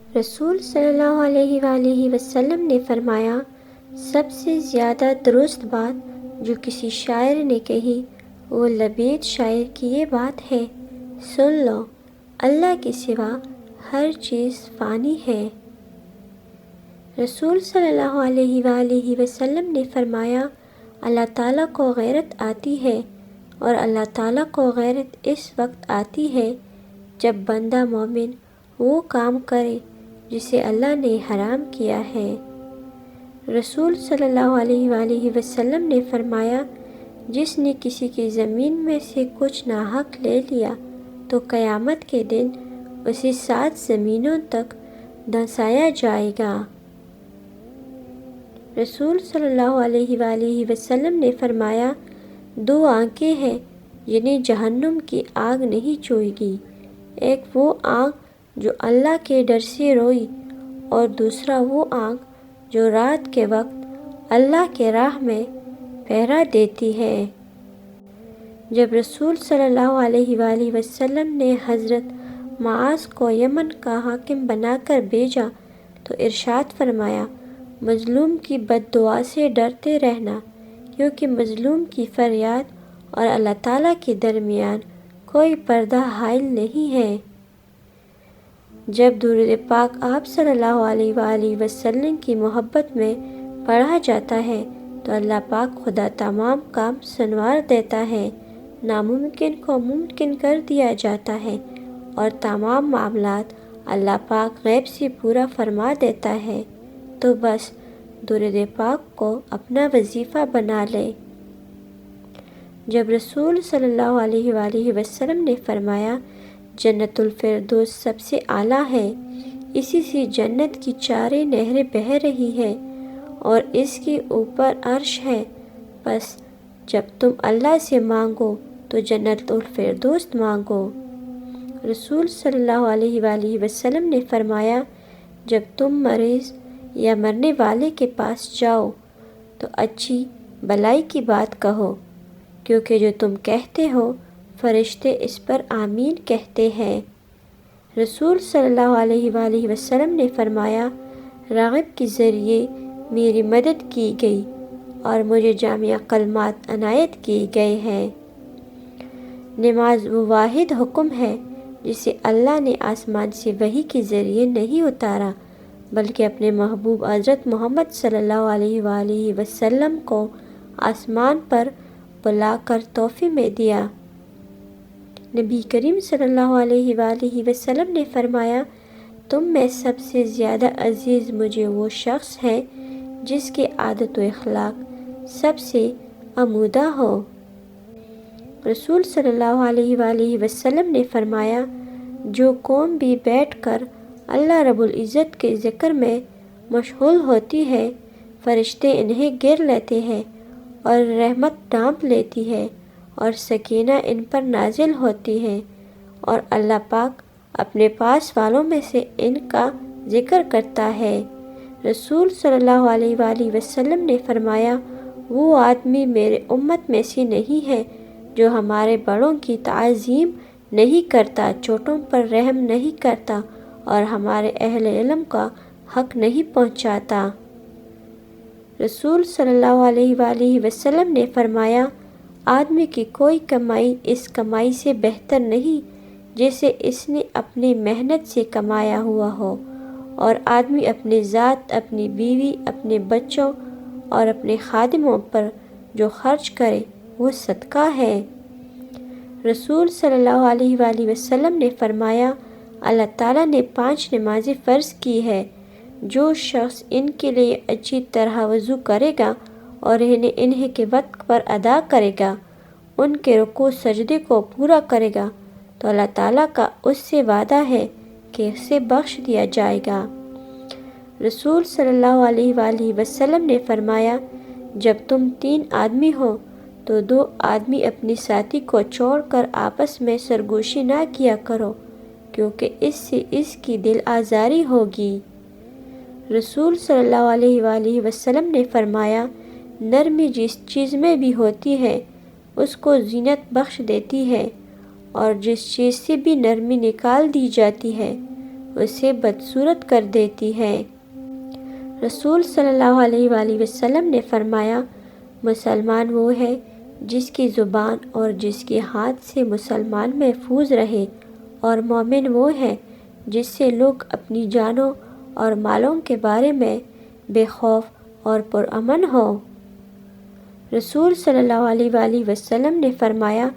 رسول صلی اللہ علیہ وآلہ وسلم نے فرمایا، سب سے زیادہ درست بات جو کسی شاعر نے کہی وہ لبید شاعر کی یہ بات ہے، سن لو، اللہ کے سوا ہر چیز فانی ہے۔ رسول صلی اللہ علیہ وآلہ وسلم نے فرمایا، اللہ تعالیٰ کو غیرت آتی ہے، اور اللہ تعالیٰ کو غیرت اس وقت آتی ہے جب بندہ مومن وہ کام کرے جسے اللہ نے حرام کیا ہے۔ رسول صلی اللہ علیہ وآلہ وسلم نے فرمایا، جس نے کسی کی زمین میں سے کچھ ناحق لے لیا تو قیامت کے دن اسے 7 زمینوں تک دھنسایا جائے گا۔ رسول صلی اللہ علیہ وآلہ وسلم نے فرمایا، 2 آنکھیں ہیں جنہیں جہنم کی آگ نہیں چھوئے گی، ایک وہ آنکھ جو اللہ کے ڈر سے روئی، اور دوسرا وہ آنکھ جو رات کے وقت اللہ کے راہ میں پہرا دیتی ہے۔ جب رسول صلی اللہ علیہ وآلہ وسلم نے حضرت معاذ کو یمن کا حاکم بنا کر بھیجا تو ارشاد فرمایا، مظلوم کی بد دعا سے ڈرتے رہنا، کیونکہ مظلوم کی فریاد اور اللہ تعالیٰ کے درمیان کوئی پردہ حائل نہیں ہے۔ جب درود پاک آپ صلی اللہ علیہ وآلہ وسلم کی محبت میں پڑھا جاتا ہے تو اللہ پاک خدا تمام کام سنوار دیتا ہے، ناممکن کو ممکن کر دیا جاتا ہے، اور تمام معاملات اللہ پاک غیب سے پورا فرما دیتا ہے۔ تو بس درود پاک کو اپنا وظیفہ بنا لے۔ جب رسول صلی اللہ علیہ وآلہ وسلم نے فرمایا، جنت الفردوس سب سے اعلیٰ ہے، اسی سے جنت کی 4 نہریں بہہ رہی ہیں، اور اس کے اوپر عرش ہے، بس جب تم اللہ سے مانگو تو جنت الفردوس مانگو۔ رسول صلی اللہ علیہ وآلہ وسلم نے فرمایا، جب تم مریض یا مرنے والے کے پاس جاؤ تو اچھی بلائی کی بات کہو، کیونکہ جو تم کہتے ہو فرشتے اس پر آمین کہتے ہیں۔ رسول صلی اللہ علیہ وآلہ وسلم نے فرمایا، راغب کے ذریعے میری مدد کی گئی اور مجھے جامع کلمات عنایت کیے گئے ہیں۔ نماز وہ واحد حکم ہے جسے اللہ نے آسمان سے وحی کے ذریعے نہیں اتارا، بلکہ اپنے محبوب حضرت محمد صلی اللہ علیہ وآلہ وسلم کو آسمان پر بلا کر تحفے میں دیا۔ نبی کریم صلی اللہ علیہ وآلہ وسلم نے فرمایا، تم میں سب سے زیادہ عزیز مجھے وہ شخص ہے جس کے عادت و اخلاق سب سے عمودہ ہو۔ رسول صلی اللہ علیہ وآلہ وسلم نے فرمایا، جو قوم بھی بیٹھ کر اللہ رب العزت کے ذکر میں مشغول ہوتی ہے، فرشتے انہیں گھیر لیتے ہیں اور رحمت ڈھانپ لیتی ہے اور سکینہ ان پر نازل ہوتی ہے، اور اللہ پاک اپنے پاس والوں میں سے ان کا ذکر کرتا ہے۔ رسول صلی اللہ علیہ وآلہ وسلم نے فرمایا، وہ آدمی میرے امت میں سے نہیں ہے جو ہمارے بڑوں کی تعظیم نہیں کرتا، چھوٹوں پر رحم نہیں کرتا اور ہمارے اہل علم کا حق نہیں پہنچاتا۔ رسول صلی اللہ علیہ وآلہ وسلم نے فرمایا، آدمی کی کوئی کمائی اس کمائی سے بہتر نہیں جسے اس نے اپنی محنت سے کمایا ہوا ہو، اور آدمی اپنی ذات، اپنی بیوی، اپنے بچوں اور اپنے خادموں پر جو خرچ کرے وہ صدقہ ہے۔ رسول صلی اللہ علیہ وآلہ وسلم نے فرمایا، اللہ تعالیٰ نے 5 نمازیں فرض کی ہے، جو شخص ان کے لیے اچھی طرح وضو کرے گا اور انہیں کے وقت پر ادا کرے گا، ان کے رکوع سجدے کو پورا کرے گا تو اللہ تعالیٰ کا اس سے وعدہ ہے کہ اسے بخش دیا جائے گا۔ رسول صلی اللہ علیہ وآلہ وسلم نے فرمایا، جب تم 3 آدمی ہو تو 2 آدمی اپنی ساتھی کو چھوڑ کر آپس میں سرگوشی نہ کیا کرو، کیونکہ اس سے اس کی دل آزاری ہوگی۔ رسول صلی اللہ علیہ وآلہ وسلم نے فرمایا، نرمی جس چیز میں بھی ہوتی ہے اس کو زینت بخش دیتی ہے، اور جس چیز سے بھی نرمی نکال دی جاتی ہے اسے بدصورت کر دیتی ہے۔ رسول صلی اللہ علیہ وآلہ وسلم نے فرمایا، مسلمان وہ ہے جس کی زبان اور جس کے ہاتھ سے مسلمان محفوظ رہے، اور مومن وہ ہے جس سے لوگ اپنی جانوں اور مالوں کے بارے میں بے خوف اور پرامن ہو۔ رسول صلی اللہ علیہ وآلہ وسلم نے فرمایا،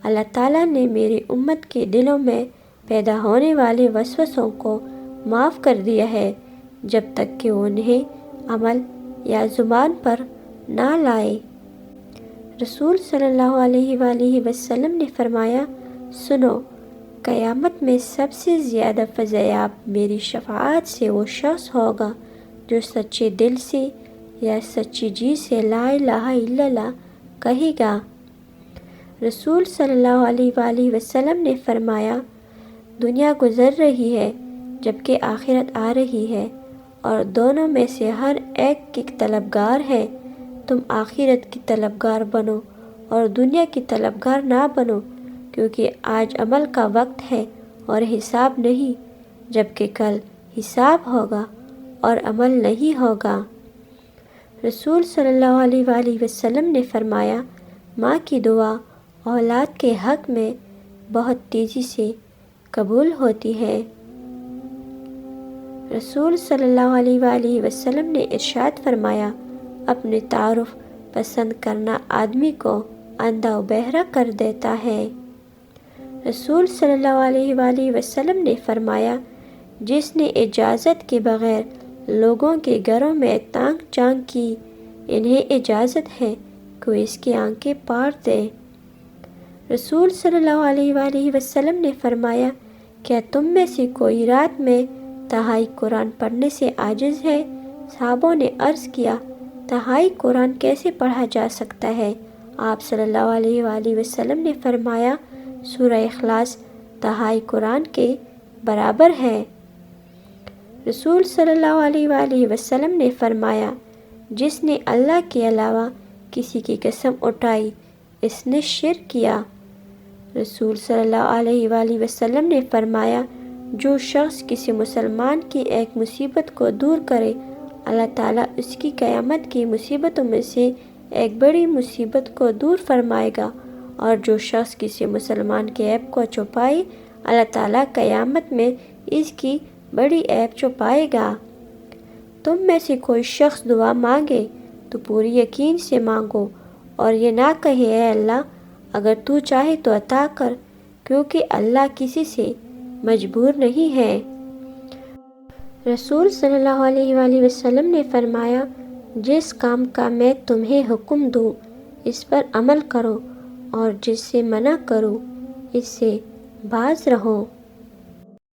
اللہ تعالیٰ نے میری امت کے دلوں میں پیدا ہونے والے وسوسوں کو معاف کر دیا ہے جب تک کہ وہ انہیں عمل یا زبان پر نہ لائے۔ رسول صلی اللہ علیہ وآلہ وسلم نے فرمایا، سنو، قیامت میں سب سے زیادہ فضیاب میری شفاعت سے وہ شخص ہوگا جو سچے دل سے یا سچی جی سے لا الہ الا اللہ کہے گا۔ رسول صلی اللہ علیہ وآلہ وسلم نے فرمایا، دنیا گزر رہی ہے جبکہ آخرت آ رہی ہے، اور دونوں میں سے ہر ایک کی طلبگار ہے۔ تم آخرت کی طلبگار بنو اور دنیا کی طلبگار نہ بنو، کیونکہ آج عمل کا وقت ہے اور حساب نہیں، جبکہ کل حساب ہوگا اور عمل نہیں ہوگا۔ رسول صلی اللہ علیہ وآلہ وسلم نے فرمایا، ماں کی دعا اولاد کے حق میں بہت تیزی سے قبول ہوتی ہے۔ رسول صلی اللہ علیہ وآلہ وسلم نے ارشاد فرمایا، اپنے تعارف پسند کرنا آدمی کو اندھا و بہرا کر دیتا ہے۔ رسول صلی اللہ علیہ وآلہ وسلم نے فرمایا، جس نے اجازت کے بغیر لوگوں کے گھروں میں تانگ جھانک کی، انہیں اجازت ہے کہ وہ اس کی آنکھیں پھاڑ دے۔ رسول صلی اللہ علیہ وآلہ وسلم نے فرمایا، کیا تم میں سے کوئی رات میں تہائی قرآن پڑھنے سے عاجز ہے؟ صحابوں نے عرض کیا، تہائی قرآن کیسے پڑھا جا سکتا ہے؟ آپ صلی اللہ علیہ وآلہ وسلم نے فرمایا، سورہ اخلاص تہائی قرآن کے برابر ہے۔ رسول صلی اللہ علیہ وآلہ وسلم نے فرمایا، جس نے اللہ کے علاوہ کسی کی قسم اٹھائی، اس نے شرک کیا۔ رسول صلی اللہ علیہ وآلہ وسلم نے فرمایا، جو شخص کسی مسلمان کی ایک مصیبت کو دور کرے، اللہ تعالیٰ اس کی قیامت کی مصیبتوں میں سے ایک بڑی مصیبت کو دور فرمائے گا، اور جو شخص کسی مسلمان کے عیب کو چھپائے، اللہ تعالیٰ قیامت میں اس کی بڑی عیب چھپائے گا۔ تم میں سے کوئی شخص دعا مانگے تو پوری یقین سے مانگو، اور یہ نہ کہے، اے اللہ اگر تو چاہے تو عطا کر، کیونکہ اللہ کسی سے مجبور نہیں ہے۔ رسول صلی اللہ علیہ وآلہ وسلم نے فرمایا، جس کام کا میں تمہیں حکم دوں اس پر عمل کرو، اور جس سے منع کروں اس سے باز رہو۔